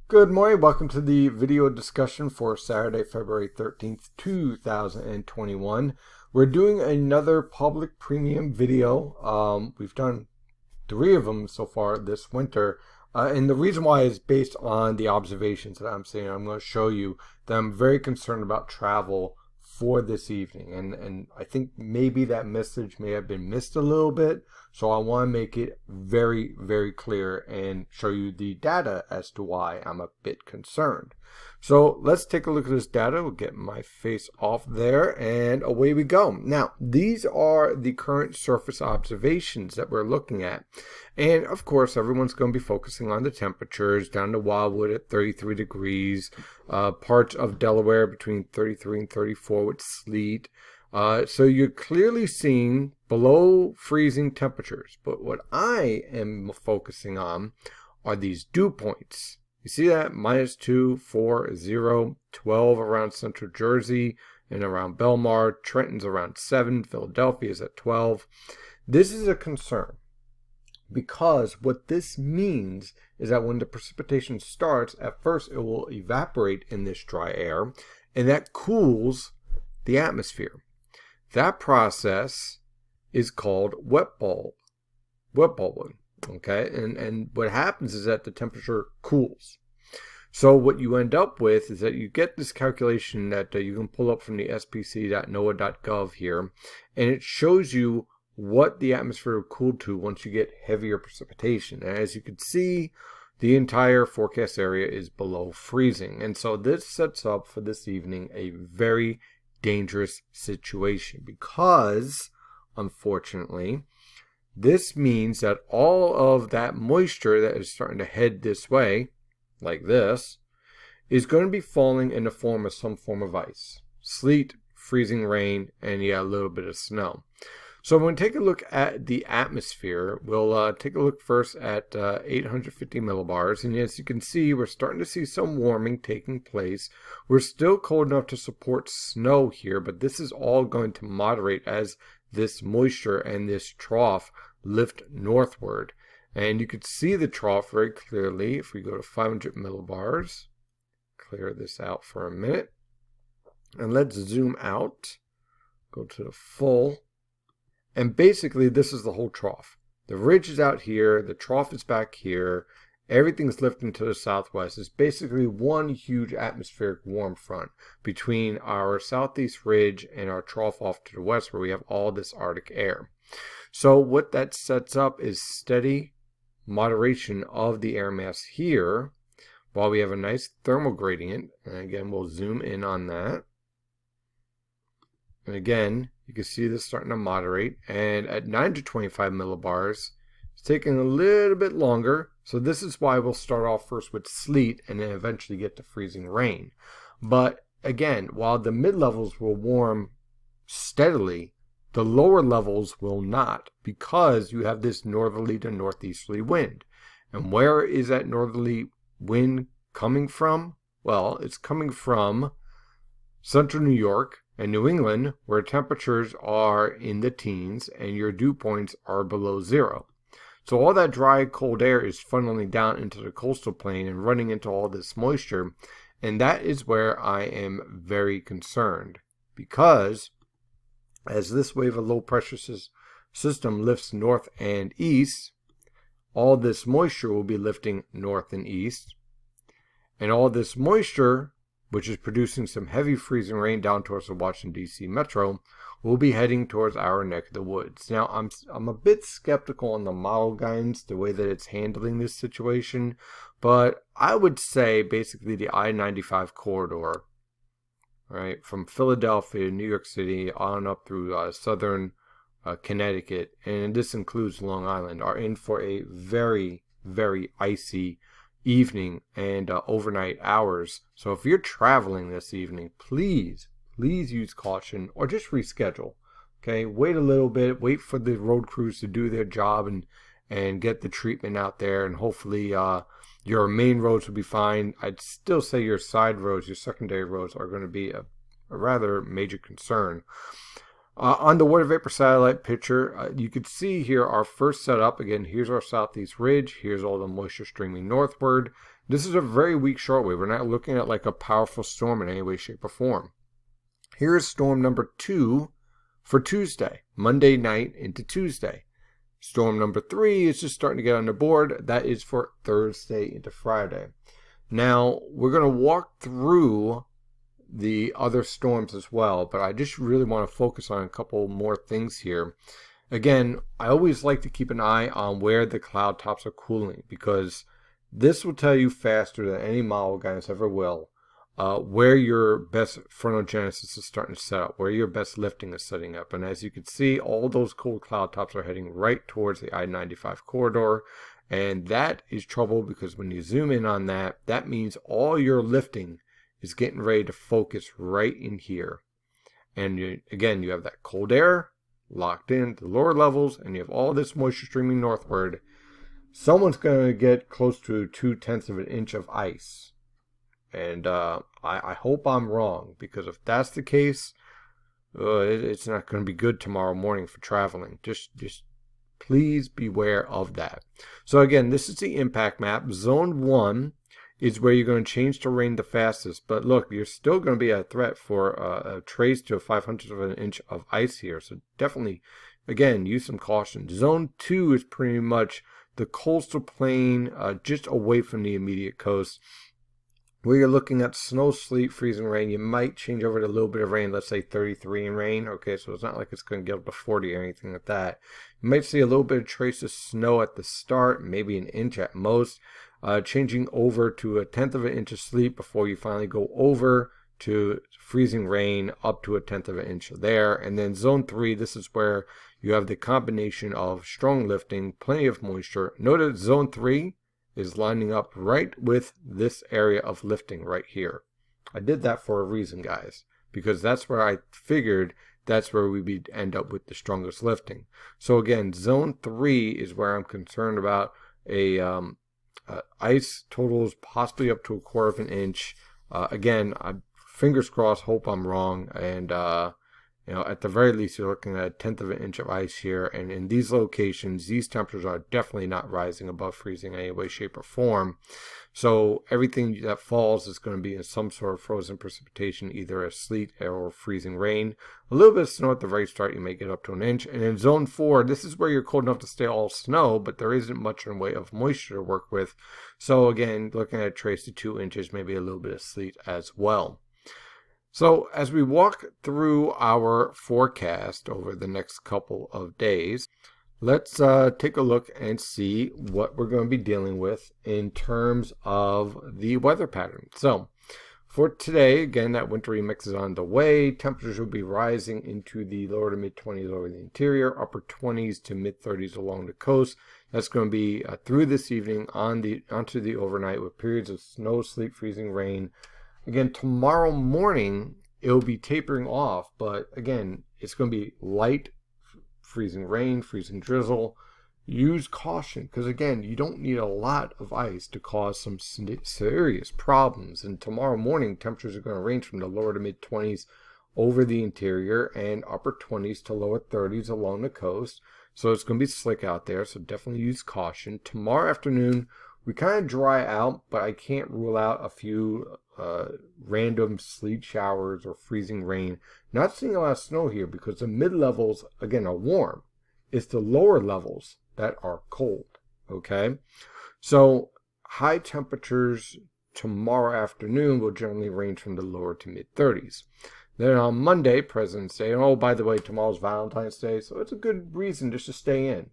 Good morning. Welcome to the video discussion for Saturday, February 13th, 2021. We're doing another public premium video. We've done 3 of them so far this winter. And the reason why is based on the observations that I'm seeing. I'm going to show you that I'm very concerned about travel for this evening. And I think maybe that message may have been missed a little bit. So I want to make it very, very clear and show you the data as to why I'm a bit concerned. So let's take a look at this data. We'll get my face off there and away we go. Now, these are the current surface observations that we're looking at. And of course, everyone's going to be focusing on the temperatures down to Wildwood at 33 degrees, parts of Delaware between 33 and 34 with sleet. So you're clearly seeing below freezing temperatures. But what I am focusing on are these dew points. You see that? -2, 4, 0, 12 around central Jersey and around Belmar. Trenton's around 7. Philadelphia's at 12. This is a concern because what this means is that when the precipitation starts, at first it will evaporate in this dry air and that cools the atmosphere. That process is called wet bulbing. Okay, and what happens is that the temperature cools. So what you end up with is that you get this calculation that you can pull up from the spc.noaa.gov here, and it shows you what the atmosphere will cool to once you get heavier precipitation. And as you can see, the entire forecast area is below freezing. And so this sets up for this evening a very dangerous situation because, unfortunately, this means that all of that moisture that is starting to head this way, like this, is going to be falling in the form of some form of ice. Sleet, freezing rain, and a little bit of snow. So when we take a look at the atmosphere, we'll take a look first at 850 millibars. And as you can see, we're starting to see some warming taking place. We're still cold enough to support snow here, but this is all going to moderate as this moisture and this trough lift northward. And you can see the trough very clearly if we go to 500 millibars. Clear this out for a minute. And let's zoom out. Go to the full. And basically this is the whole trough. The ridge is out here. The trough is back here. Everything's lifting to the southwest. It's basically one huge atmospheric warm front between our southeast ridge and our trough off to the west where we have all this Arctic air. So what that sets up is steady moderation of the air mass here while we have a nice thermal gradient. And again, we'll zoom in on that. And again, you can see this starting to moderate. And at 925 millibars, it's taking a little bit longer. So this is why we'll start off first with sleet and then eventually get to freezing rain. But again, while the mid-levels will warm steadily, the lower levels will not because you have this northerly to northeasterly wind. And where is that northerly wind coming from? Well, it's coming from central New York and New England, where temperatures are in the teens and your dew points are below 0. So all that dry, cold air is funneling down into the coastal plain and running into all this moisture. And that is where I am very concerned because as this wave of low pressure system lifts north and east, all this moisture will be lifting north and east. And all this moisture, which is producing some heavy freezing rain down towards the Washington, D.C. metro, will be heading towards our neck of the woods. Now, I'm a bit skeptical on the model guidance, the way that it's handling this situation, but I would say basically the I-95 corridor, right, from Philadelphia to New York City on up through southern Connecticut, and this includes Long Island, are in for a very, very icy evening and overnight hours. So if you're traveling this evening, please use caution or just reschedule. Okay, wait a little bit, wait for the road crews to do their job and get the treatment out there, and hopefully your main roads will be fine. I'd still say your side roads, your secondary roads are going to be a rather major concern. On the water vapor satellite picture, you can see here our first setup. Again, here's our southeast ridge. Here's all the moisture streaming northward. This is a very weak shortwave. We're not looking at like a powerful storm in any way, shape, or form. Here's storm number 2 for Tuesday, Monday night into Tuesday. Storm number 3 is just starting to get on the board. That is for Thursday into Friday. Now, we're going to walk through the other storms as well, but I just really want to focus on a couple more things here. Again, I always like to keep an eye on where the cloud tops are cooling, because this will tell you faster than any model guidance ever will where your best frontal genesis is starting to set up, where your best lifting is setting up. And as you can see, all those cold cloud tops are heading right towards the I-95 corridor. And that is trouble, because when you zoom in on that, that means all your lifting is getting ready to focus right in here. And again, you have that cold air locked in the lower levels, and you have all this moisture streaming northward. Someone's going to get close to 2/10 of an inch of ice. And I hope I'm wrong, because if that's the case, it's not going to be good tomorrow morning for traveling. Just please beware of that. So again, this is the impact map. Zone 1 is where you're going to change to rain the fastest. But look, you're still going to be a threat for a trace to a 500th of an inch of ice here. So definitely, again, use some caution. Zone 2 is pretty much the coastal plain just away from the immediate coast, where you're looking at snow, sleet, freezing rain. You might change over to a little bit of rain, let's say 33 in rain. Okay, so it's not like it's going to get up to 40 or anything like that. You might see a little bit of trace of snow at the start, maybe an inch at most, changing over to 1/10 of an inch of sleet before you finally go over to freezing rain up to 1/10 of an inch there. And then zone 3, this is where you have the combination of strong lifting, plenty of moisture. Notice zone 3 is lining up right with this area of lifting right here. I did that for a reason, guys, because that's where I figured that's where we'd end up with the strongest lifting. So again, zone 3 is where I'm concerned about ice totals possibly up to 1/4 of an inch. Again, fingers crossed, hope I'm wrong, and at the very least, you're looking at 1/10 of an inch of ice here. And in these locations, these temperatures are definitely not rising above freezing in any way, shape, or form. So everything that falls is going to be in some sort of frozen precipitation, either as sleet or freezing rain. A little bit of snow at the very start, you may get up to an inch. And in zone 4, this is where you're cold enough to stay all snow, but there isn't much in the way of moisture to work with. So again, looking at a trace to 2 inches, maybe a little bit of sleet as well. So as we walk through our forecast over the next couple of days, let's take a look and see what we're going to be dealing with in terms of the weather pattern. So for today, again, that wintry mix is on the way. Temperatures will be rising into the lower to mid 20s over the interior, upper 20s to mid 30s along the coast. That's going to be through this evening onto the overnight, with periods of snow, sleet, freezing rain. Again, tomorrow morning, it'll be tapering off, but again, it's going to be light freezing rain, freezing drizzle. Use caution, because again, you don't need a lot of ice to cause some serious problems. And tomorrow morning, temperatures are going to range from the lower to mid 20s over the interior and upper 20s to lower 30s along the coast. So it's going to be slick out there, so definitely use caution. Tomorrow afternoon, we kind of dry out, but I can't rule out a few random sleet showers or freezing rain. Not seeing a lot of snow here, because the mid-levels, again, are warm. It's the lower levels that are cold, okay? So high temperatures tomorrow afternoon will generally range from the lower to mid-30s. Then on Monday, President's Day, and oh, by the way, tomorrow's Valentine's Day, so it's a good reason just to stay in.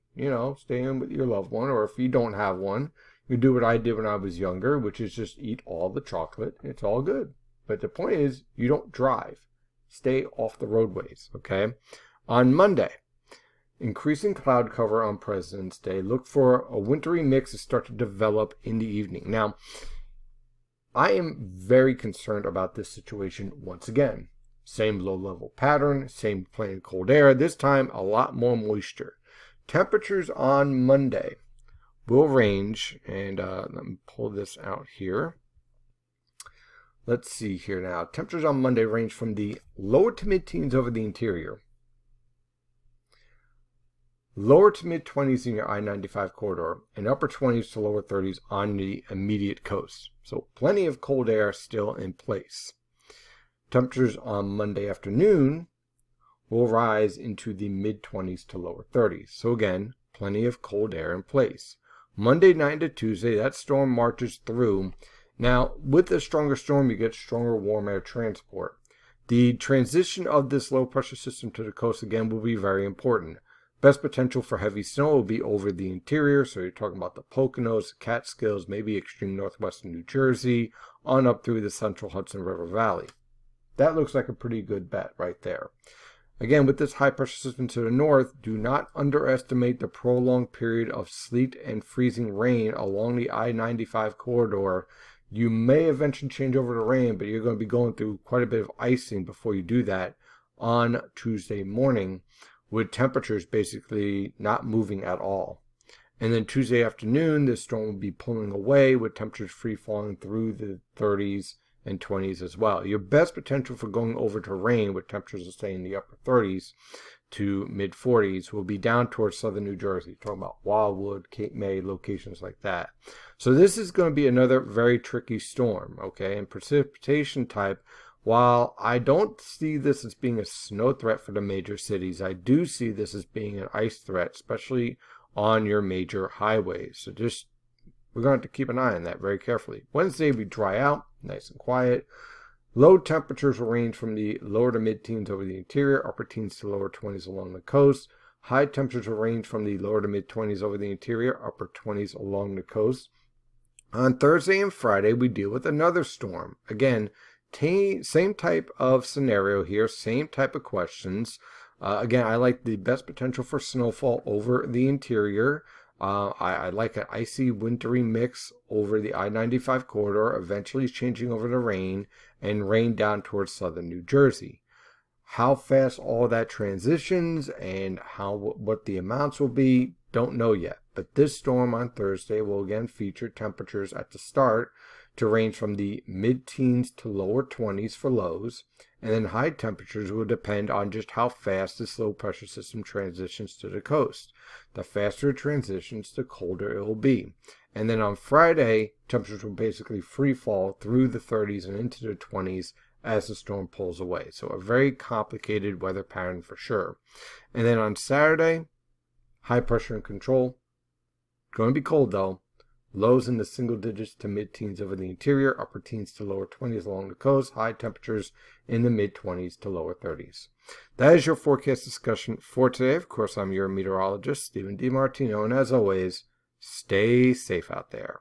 Stay in with your loved one, or if you don't have one, you do what I did when I was younger, which is just eat all the chocolate. It's all good. But the point is, you don't drive. Stay off the roadways, okay? On Monday, increasing cloud cover on President's Day. Look for a wintry mix to start to develop in the evening. Now, I am very concerned about this situation once again. Same low-level pattern, same plain cold air. This time, a lot more moisture. Temperatures on Monday will range, and let me pull this out here. Let's see here now. Temperatures on Monday range from the lower to mid-teens over the interior, lower to mid 20s in your I-95 corridor, and upper 20s to lower 30s on the immediate coast. So plenty of cold air still in place. Temperatures on Monday afternoon will rise into the mid 20s to lower 30s. So again, plenty of cold air in place. Monday night to Tuesday, that storm marches through. Now, with a stronger storm, you get stronger warm air transport. The transition of this low pressure system to the coast again will be very important. Best potential for heavy snow will be over the interior, so you're talking about the Poconos, the Catskills, maybe extreme northwestern New Jersey, on up through the central Hudson River Valley. That looks like a pretty good bet right there. Again, with this high pressure system to the north, do not underestimate the prolonged period of sleet and freezing rain along the I-95 corridor. You may eventually change over to rain, but you're going to be going through quite a bit of icing before you do that on Tuesday morning, with temperatures basically not moving at all. And then Tuesday afternoon, this storm will be pulling away with temperatures free falling through the 30s and 20s as well. Your best potential for going over to rain with temperatures that stay in the upper 30s to mid 40s will be down towards southern New Jersey, talking about Wildwood, Cape May, locations like that. So this is going to be another very tricky storm, okay? And precipitation type, while I don't see this as being a snow threat for the major cities, I do see this as being an ice threat, especially on your major highways. So just, we're going to have to keep an eye on that very carefully. Wednesday, we dry out, nice and quiet. Low temperatures will range from the lower to mid-teens over the interior, upper teens to lower 20s along the coast. High temperatures will range from the lower to mid-20s over the interior, upper 20s along the coast. On Thursday and Friday, we deal with another storm. Again, same type of scenario here, same type of questions. Again, I like the best potential for snowfall over the interior. I like an icy, wintry mix over the I-95 corridor, eventually changing over to rain, and rain down towards southern New Jersey. How fast all that transitions and what the amounts will be, don't know yet. But this storm on Thursday will again feature temperatures at the start to range from the mid-teens to lower 20s for lows, and then high temperatures will depend on just how fast this low pressure system transitions to the coast. The faster it transitions, the colder it will be. And then on Friday, temperatures will basically free fall through the 30s and into the 20s as the storm pulls away. So a very complicated weather pattern for sure. And then on Saturday, high pressure and control. Going to be cold though. Lows in the single digits to mid-teens over the interior, upper teens to lower 20s along the coast, high temperatures in the mid-20s to lower 30s. That is your forecast discussion for today. Of course, I'm your meteorologist, Stephen DiMartino, and as always, stay safe out there.